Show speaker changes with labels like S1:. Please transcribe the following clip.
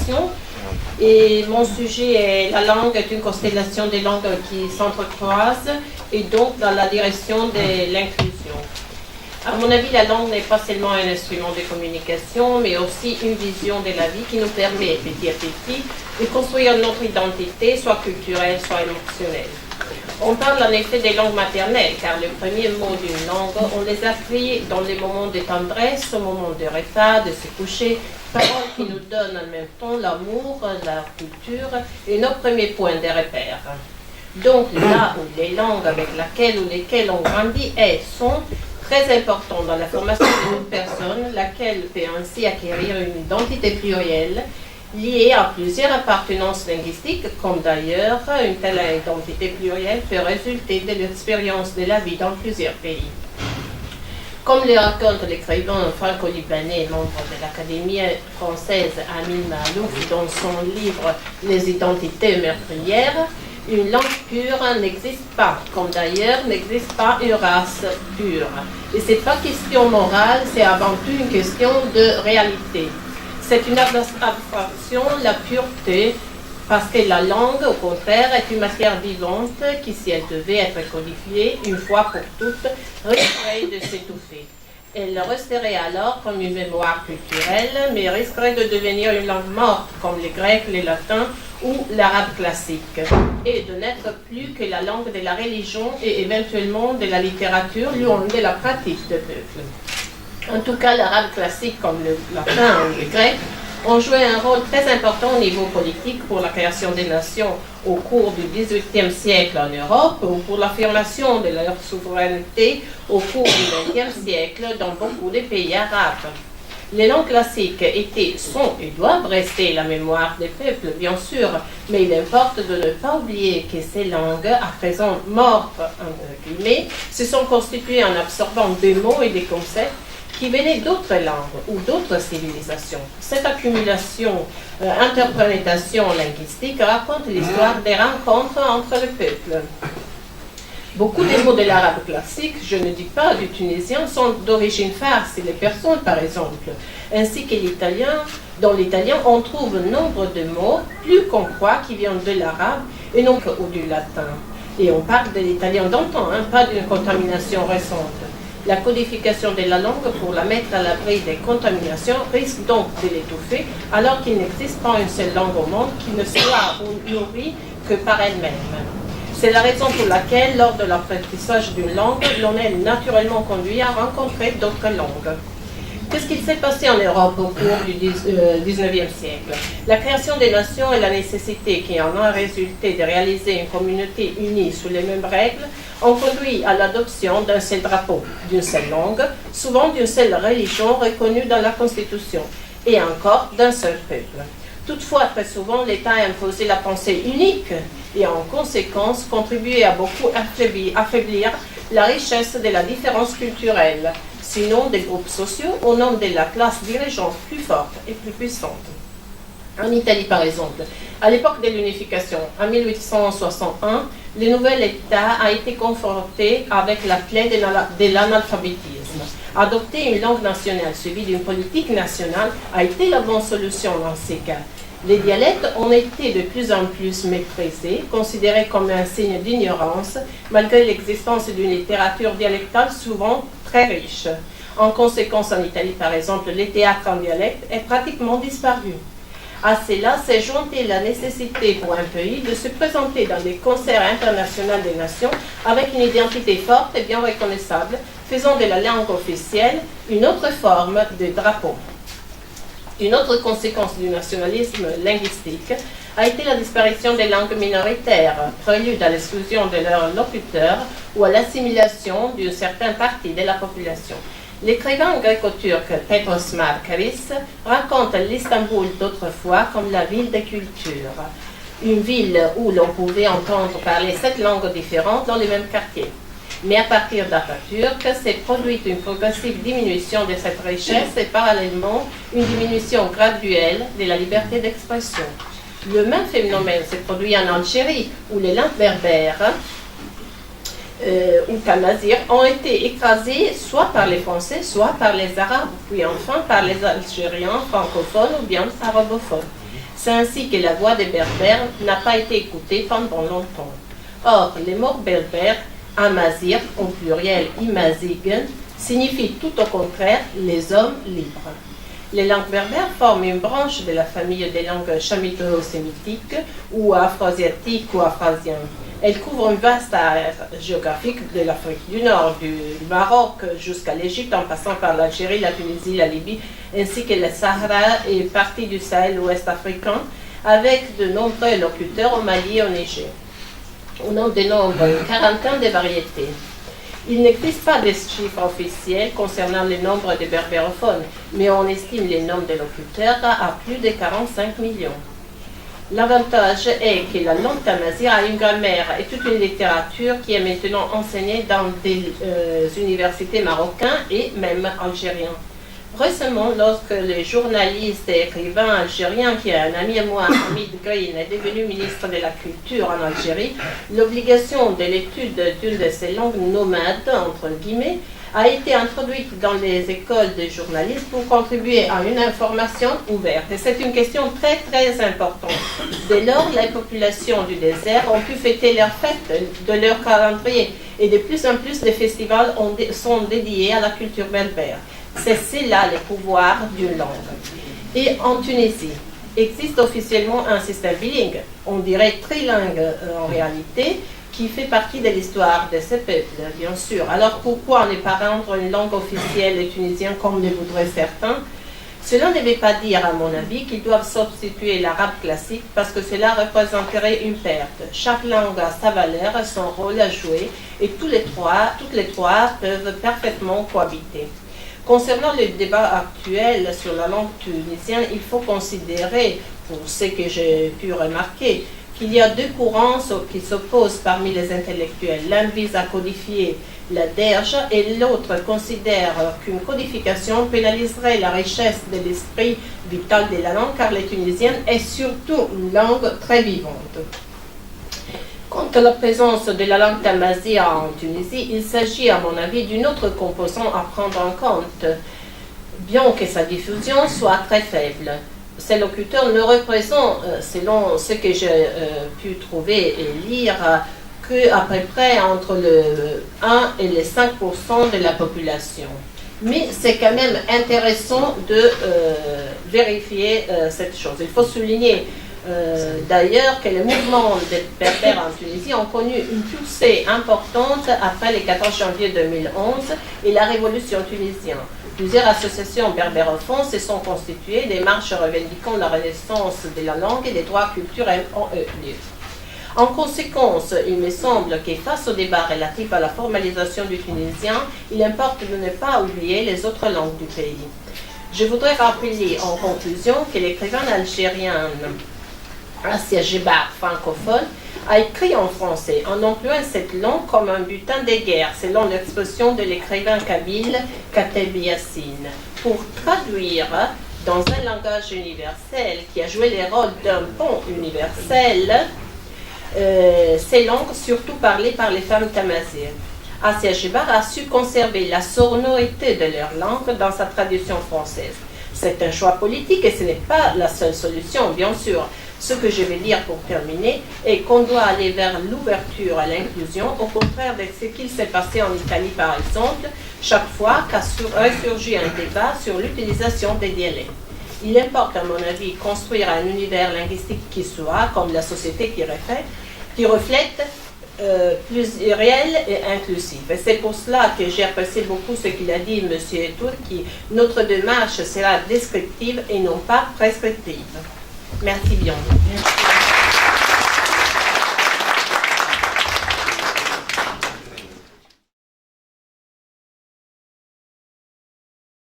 S1: communication. Et mon sujet est la langue est une constellation des langues qui s'entrecroisent et donc dans la direction de l'inclusion. À mon avis, la langue n'est pas seulement un instrument de communication, mais aussi une vision de la vie qui nous permet, petit à petit, de construire notre identité, soit culturelle, soit émotionnelle. On parle en effet des langues maternelles, car les premiers mots d'une langue, on les apprit dans les moments de tendresse, au moment de repas, de se coucher, paroles qui nous donnent en même temps l'amour, la culture et nos premiers points de repère. Donc là où les langues avec lesquelles on grandit sont très importants dans la formation d'une personne, laquelle peut ainsi acquérir une identité plurielle liée à plusieurs appartenances linguistiques, comme d'ailleurs une telle identité plurielle peut résulter de l'expérience de la vie dans plusieurs pays. Comme le raconte l'écrivain franco-libanais, membre de l'Académie française Amin Maalouf dans son livre Les identités meurtrières, une langue pure n'existe pas, comme d'ailleurs n'existe pas une race pure. Et ce n'est pas question morale, c'est avant tout une question de réalité. C'est une abstraction, la pureté, parce que la langue, au contraire, est une matière vivante qui, si elle devait être codifiée, une fois pour toutes, risquerait de s'étouffer. Elle resterait alors comme une mémoire culturelle, mais risquerait de devenir une langue morte, comme les Grecs, les Latins ou l'arabe classique, et de n'être plus que la langue de la religion et éventuellement de la littérature, loin de la pratique de peuple. En tout cas, l'arabe classique, comme le latin ou le grec, ont joué un rôle très important au niveau politique pour la création des nations au cours du XVIIIe siècle en Europe ou pour l'affirmation de leur souveraineté au cours du XXe siècle dans beaucoup de pays arabes. Les langues classiques étaient, sont et doivent rester la mémoire des peuples, bien sûr, mais il importe de ne pas oublier que ces langues, à présent mortes, entre guillemets, se sont constituées en absorbant des mots et des concepts qui venaient d'autres langues ou d'autres civilisations. Cette accumulation, interprétation linguistique raconte l'histoire des rencontres entre les peuples. Beaucoup des mots de l'arabe classique, je ne dis pas du tunisien, sont d'origine farsi, les personnes par exemple, ainsi que l'italien. Dans l'italien, on trouve nombre de mots, plus qu'on croit, qui viennent de l'arabe et non que du latin. Et on parle de l'italien d'antan, pas d'une contamination récente. La codification de la langue pour la mettre à l'abri des contaminations risque donc de l'étouffer, alors qu'il n'existe pas une seule langue au monde qui ne soit nourrie que par elle-même. C'est la raison pour laquelle, lors de l'apprentissage d'une langue, l'on est naturellement conduit à rencontrer d'autres langues. Qu'est-ce qui s'est passé en Europe au cours du XIXe siècle? La création des nations et la nécessité qui en a résulté de réaliser une communauté unie sous les mêmes règles ont conduit à l'adoption d'un seul drapeau, d'une seule langue, souvent d'une seule religion reconnue dans la Constitution, et encore d'un seul peuple. Toutefois, très souvent, l'État a imposé la pensée unique et en conséquence contribué à beaucoup affaiblir la richesse de la différence culturelle, sinon des groupes sociaux au nom de la classe dirigeante plus forte et plus puissante. En Italie, par exemple, à l'époque de l'unification, en 1861, le nouvel État a été confronté avec la clé de l'analphabétisme. Adopter une langue nationale suivie d'une politique nationale a été la bonne solution dans ces cas. Les dialectes ont été de plus en plus méprisés, considérés comme un signe d'ignorance, malgré l'existence d'une littérature dialectale souvent très riche. En conséquence, en Italie, par exemple, le théâtre en dialecte est pratiquement disparu. À cela s'est jointée la nécessité pour un pays de se présenter dans des concerts internationaux des nations avec une identité forte et bien reconnaissable, faisant de la langue officielle une autre forme de drapeau. Une autre conséquence du nationalisme linguistique a été la disparition des langues minoritaires, prélude à l'exclusion de leurs locuteurs ou à l'assimilation d'une certaine partie de la population. L'écrivain gréco-turc Petros Markaris raconte l'Istanbul d'autrefois comme la ville des cultures, une ville où l'on pouvait entendre parler 7 langues différentes dans les mêmes quartiers. Mais à partir d'Atatürk, s'est produite une progressive diminution de cette richesse et parallèlement une diminution graduelle de la liberté d'expression. Le même phénomène s'est produit en Algérie, où les langues berbères ou tamazighs ont été écrasées soit par les Français, soit par les Arabes, puis enfin par les Algériens francophones ou bien arabophones. C'est ainsi que la voix des Berbères n'a pas été écoutée pendant longtemps. Or, les mots berbères, amazigh, au pluriel imazigen, signifient tout au contraire les hommes libres. Les langues berbères forment une branche de la famille des langues chamito-sémitiques ou afro-asiatiques ou afrasiennes. Elles couvrent une vaste aire géographique de l'Afrique du Nord, du Maroc jusqu'à l'Égypte, en passant par l'Algérie, la Tunisie, la Libye, ainsi que le Sahara et partie du Sahel ouest africain, avec de nombreux locuteurs au Mali et au Niger. On en dénombre une quarantaine de variétés. Il n'existe pas de chiffres officiels concernant le nombre de berbérophones, mais on estime le nombre de locuteurs à plus de 45 millions. L'avantage est que la langue tamazight a une grammaire et toute une littérature qui est maintenant enseignée dans des universités marocaines et même algériennes. Récemment, lorsque le journaliste et écrivain algérien, qui est un ami à moi, Hamid Green, est devenu ministre de la Culture en Algérie, l'obligation de l'étude d'une de ces langues nomades, entre guillemets, a été introduite dans les écoles de journalisme pour contribuer à une information ouverte. Et c'est une question très très importante. Dès lors, les populations du désert ont pu fêter leurs fêtes de leur calendrier et de plus en plus de festivals sont dédiés à la culture berbère. C'est là le pouvoir d'une langue. Et en Tunisie, existe officiellement un système bilingue, on dirait trilingue en réalité, qui fait partie de l'histoire de ce peuple, bien sûr. Alors pourquoi ne pas rendre une langue officielle le tunisien comme le voudraient certains? Cela ne veut pas dire, à mon avis, qu'ils doivent substituer l'arabe classique parce que cela représenterait une perte. Chaque langue a sa valeur, son rôle à jouer et toutes les trois peuvent parfaitement cohabiter. Concernant le débat actuel sur la langue tunisienne, il faut considérer, pour ce que j'ai pu remarquer, qu'il y a deux courants qui s'opposent parmi les intellectuels. L'un vise à codifier la derge et l'autre considère qu'une codification pénaliserait la richesse de l'esprit vital de la langue, car le tunisien est surtout une langue très vivante. Quant à la présence de la langue tamazight en Tunisie, il s'agit à mon avis d'une autre composante à prendre en compte, bien que sa diffusion soit très faible. Ces locuteurs ne représentent, selon ce que j'ai pu trouver et lire, qu'à peu près entre le 1 et les 5% de la population. Mais c'est quand même intéressant de vérifier cette chose. Il faut souligner d'ailleurs que les mouvements des berbères en Tunisie ont connu une poussée importante après le 14 janvier 2011 et la révolution tunisienne. Plusieurs associations berbérophones se sont constituées, des marches revendiquant la renaissance de la langue et des droits culturels ont eu lieu. En conséquence, il me semble que face au débat relatif à la formalisation du tunisien, il importe de ne pas oublier les autres langues du pays. Je voudrais rappeler en conclusion que l'écrivain algérien Assia Gebar, francophone, a écrit en français en employant cette langue comme un butin de guerre, selon l'expression de l'écrivain kabyle Kateb Yassine, pour traduire dans un langage universel qui a joué le rôle d'un pont universel ces langues surtout parlées par les femmes tamazighs. Assia Gebar a su conserver la sonorité de leur langue dans sa traduction française. C'est un choix politique et ce n'est pas la seule solution, bien sûr. Ce que je vais dire pour terminer est qu'on doit aller vers l'ouverture à l'inclusion, au contraire de ce qu'il s'est passé en Italie par exemple, chaque fois qu'a ressurgi un débat sur l'utilisation des dialectes. Il importe, à mon avis, construire un univers linguistique qui soit, comme la société qui reflète pluriel et inclusif. Et c'est pour cela que j'ai apprécié beaucoup ce qu'il a dit, M. Etour, qui notre démarche sera descriptive et non pas prescriptive. Merci bien. Merci.